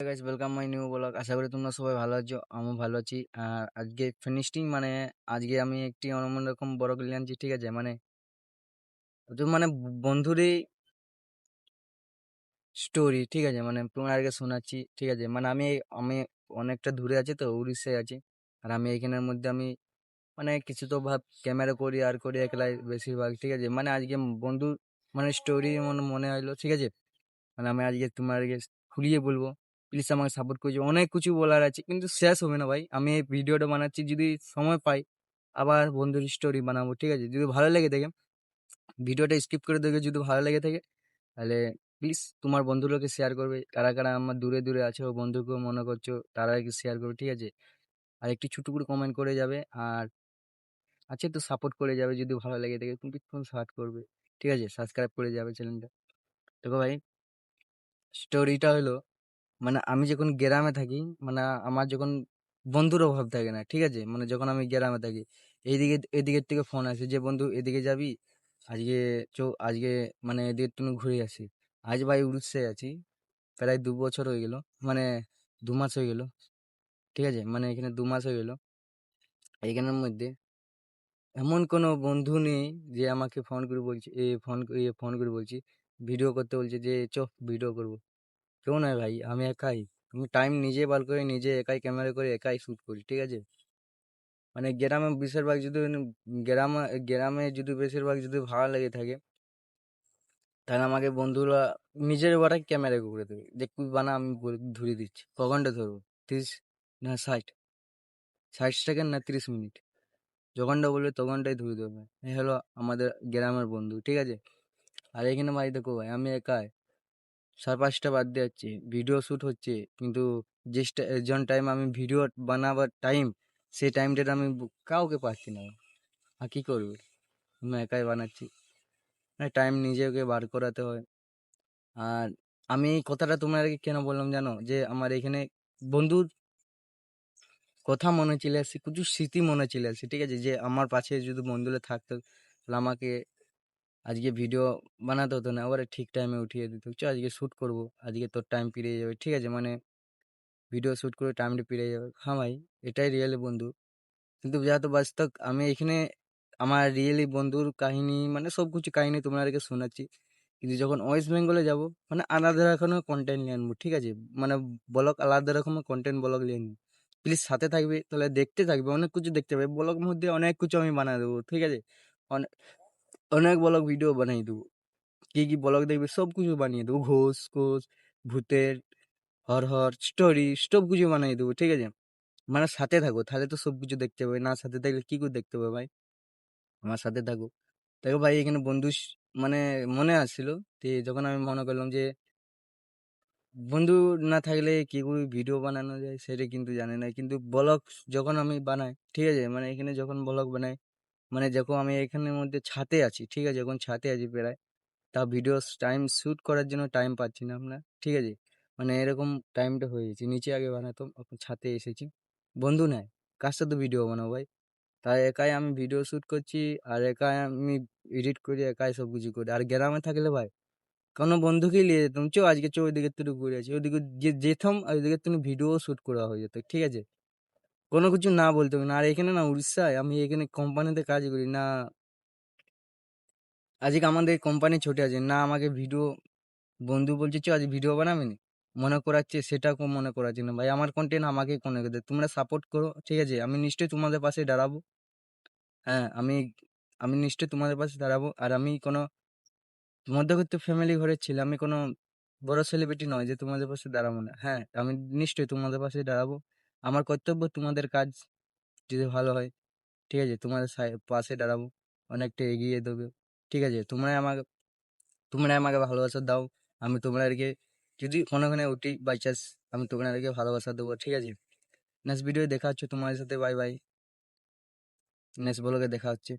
Guys welcome my new blog. আশা করি তোমরা সবাই ভালো আছো, আমিও ভালো আছি। আর আজকে ফিনিশিং মানে আজকে আমি একটি অন্যরকম বড় ক্লিয়ার আনছি, ঠিক আছে? মানে তো মানে বন্ধুরই স্টোরি, ঠিক আছে? মানে তোমার আগে শোনাচ্ছি, ঠিক আছে? মানে আমি আমি অনেকটা দূরে আছি, তো উড়িষ্যায় আছি। আর আমি এখানের মধ্যে আমি মানে কিছু তো ভাব ক্যামেরা করি আর করি একলাই বেশিরভাগ, ঠিক আছে? মানে আজকে বন্ধু মানে স্টোরি মনে মনে হইলো, ঠিক আছে? মানে আমি আজকে তোমার আগে খুলিয়ে বলবো, প্লিজ আমাকে সাপোর্ট করছো। অনেক কিছু বলার আছে কিন্তু শেষ হবে না ভাই। আমি এই ভিডিওটা বানাচ্ছি, যদি সময় পাই আবার বন্ধুর স্টোরি বানাবো, ঠিক আছে? যদি ভালো লেগে থাকে ভিডিওটা স্কিপ করে দেখে, যদি ভালো লেগে থাকে তাহলে প্লিজ তোমার বন্ধুগুলোকে শেয়ার করবে। কারা কারা আমার দূরে দূরে আছে ও বন্ধুকে মনে করছো তারা শেয়ার করবে, ঠিক আছে? আর একটি ছোট করে কমেন্ট করে যাবে, আর আছে তো সাপোর্ট করে যাবে। যদি ভালো লেগে থাকে তুমি সাপোর্ট করবে, ঠিক আছে? সাবস্ক্রাইব করে যাবে চ্যানেলটা। দেখো ভাই, স্টোরিটা হলো মানে আমি যখন গ্রামে থাকি, মানে আমার যখন বন্ধুর অভাব থাকে না, ঠিক আছে? মানে যখন আমি গ্রামে থাকি, এইদিকে এদিকের থেকে ফোন আসে যে বন্ধু এদিকে যাবি আজকে, আজকে মানে এদিকে তুমি ঘুরে আসি। আজ ভাই উড়িষ্যায় আছি, প্রায় 2 বছর হয়ে গেল, মানে 2 মাস হয়ে গেল, ঠিক আছে? মানে এখানে 2 মাস হয়ে গেল। এইখানের মধ্যে এমন কোনো বন্ধু নেই যে আমাকে ফোন করে বলছে, ফোন করে বলছি ভিডিও করতে, বলছে যে চ ভিডিও করবো। কেউ নয় ভাই, আমি একাই। আমি টাইম নিজে বার করে নিজে একাই ক্যামেরা করে একাই শুট করি, ঠিক আছে? মানে গ্রামে বেশিরভাগ যদি গ্রামে গ্রামে যদি বেশিরভাগ যদি ভালো লেগে থাকে তাহলে আমাকে বন্ধুরা নিজের বাড়ি ক্যামেরা করে দেবে, দেখবি বানা আমি ধরিয়ে দিচ্ছি। ক ঘন্টা ধরবো? 30 না 60 সেকেন্ড না 30 মিনিট, যখনটা বলবে তখনটাই ধরে দেবে। এই হলো আমাদের গ্রামের বন্ধু, ঠিক আছে? আর এখানে ভাই দেখো ভাই, আমি একাই 5:30 বাজতে যাচ্ছে, ভিডিও শুট হচ্ছে, কিন্তু যে জন টাইম আমি ভিডিও বানাবার টাইম, সেই টাইমটা আমি কাউকে পাচ্ছি না। আর কি করবে, আমি একাই বানাচ্ছি, টাইম নিজেকে বার করাতে হয়। আর আমি এই কথাটা তোমার আগে কেন বললাম জানো? যে আমার এখানে বন্ধুর কথা মনে চলে আসছে, কিছু স্মৃতি মনে চলে আসছে, ঠিক আছে? যে আমার পাশে যদি বন্ধুরা থাকতো তাহলে আমাকে আজকে ভিডিও বানাতে হতো না, আবার ঠিক টাইমে উঠিয়ে দিত, চ আজকে শ্যুট করবো, আজকে তোর টাইম পেরিয়ে যাবে, ঠিক আছে? মানে ভিডিও শ্যুট করে টাইমটা পেরিয়ে যাবে। হ্যাঁ ভাই, এটাই রিয়েলি বন্ধু। কিন্তু যেহেতু বাস্তব আমি এখানে আমার রিয়েলি বন্ধুর কাহিনী মানে সবকিছু কাহিনী তোমাদেরকে শোনাচ্ছি। কিন্তু যখন ওয়েস্ট বেঙ্গলে যাব, মানে আলাদা রকমের কন্টেন্ট নিয়ে আনবো, ঠিক আছে? মানে ব্লগ আলাদা রকমের কন্টেন্ট ব্লগ নিয়ে আনবো। প্লিজ সাথে থাকবে, তাহলে দেখতে থাকবে, অনেক কিছু দেখতে পাবে ব্লগের মধ্যে, অনেক কিছু আমি বানিয়ে দেবো, ঠিক আছে? অনেক অনেক ব্লগ ভিডিও বানিয়ে দেবো। কি কি ব্লগ দেখবে সব কিছু বানিয়ে দেবো, ঘোষ ঘোষ, ভূতের, হরহর স্টোরি সব কিছু বানিয়ে দেবো, ঠিক আছে? মানে সাথে থাকো, তাহলে তো সবকিছু দেখতে পাবে, না সাথে থাকলে কি করে দেখতে পাবে ভাই? আমার সাথে থাকো। দেখো ভাই, এখানে বন্ধু মানে মনে আসছিল, যে যখন আমি মনে করলাম যে বন্ধু না থাকলে কি করে ভিডিও বানানো যায় সেটা কিন্তু জানি না, কিন্তু ব্লগ যখন আমি বানাই, ঠিক আছে? মানে এখানে যখন ব্লগ বানাই, মানে যখন আমি এখানের মধ্যে ছাতে আছি, ঠিক আছে? যখন ছাতে আছি প্রায়, তা ভিডিও টাইম শুট করার জন্য টাইম পাচ্ছি না আমরা, ঠিক আছে? মানে এরকম টাইমটা হয়ে গেছে, নিচে আগে বানাতাম, এখন ছাতে এসেছি। বন্ধু নাই, কার সাথে ভিডিও বানাবো ভাই? তাই একাই আমি ভিডিও শুট করছি, আর একাই আমি এডিট করি, একাই সব কিছু করি। আর গ্রামে থাকলে ভাই কোনো বন্ধুকেই নিয়ে যেতাম, চো আজকে চো ওইদিকে একটু ঘুরে আছি, ওইদিকে যেতাম, আর ওইদিকে তুমি ভিডিও শুট করা হয়ে যেত, ঠিক আছে? কোনো কিছু না বলতে হবে না। আর এখানে না উড়িষ্যায় আমি এখানে কোম্পানিতে কাজ করি না, আজকে আমাদের কোম্পানি ছুটি আছে না, আমাকে ভিডিও বন্ধু বলছে চ আজ ভিডিও বানাবি নি, মনে করাচ্ছে, সেটা মনে করাচ্ছে না ভাই। আমার কন্টেন্ট আমাকে কোনে দেয়, তোমরা সাপোর্ট করো, ঠিক আছে? আমি নিশ্চয়ই তোমাদের পাশে দাঁড়াবো। হ্যাঁ, আমি নিশ্চয়ই তোমাদের পাশে দাঁড়াবো। আর আমি কোনো মধ্যবিত্ত ফ্যামিলি ঘরের ছেলে, আমি কোনো বড় সেলিব্রিটি নয় যে তোমাদের পাশে দাঁড়াবো না। হ্যাঁ, আমি নিশ্চয়ই তোমাদের পাশে দাঁড়াবো। আমার কর্তব্য তোমাদের কাজ যদি ভালো হয়, ঠিক আছে, তোমাদের পাশে দাঁড়াবো, অনেকটা এগিয়ে দেবে, ঠিক আছে? তোমরা আমাকে ভালোবাসা দাও, আমি তোমাদেরকে যদি কোনোখানে উঠি বাই চান্স, আমি তোমাদেরকে ভালোবাসা দেবো, ঠিক আছে? নেক্সট ভিডিও দেখা হচ্ছে তোমাদের সাথে, বাই বাই। নেক্সট ব্লগে দেখা হচ্ছে।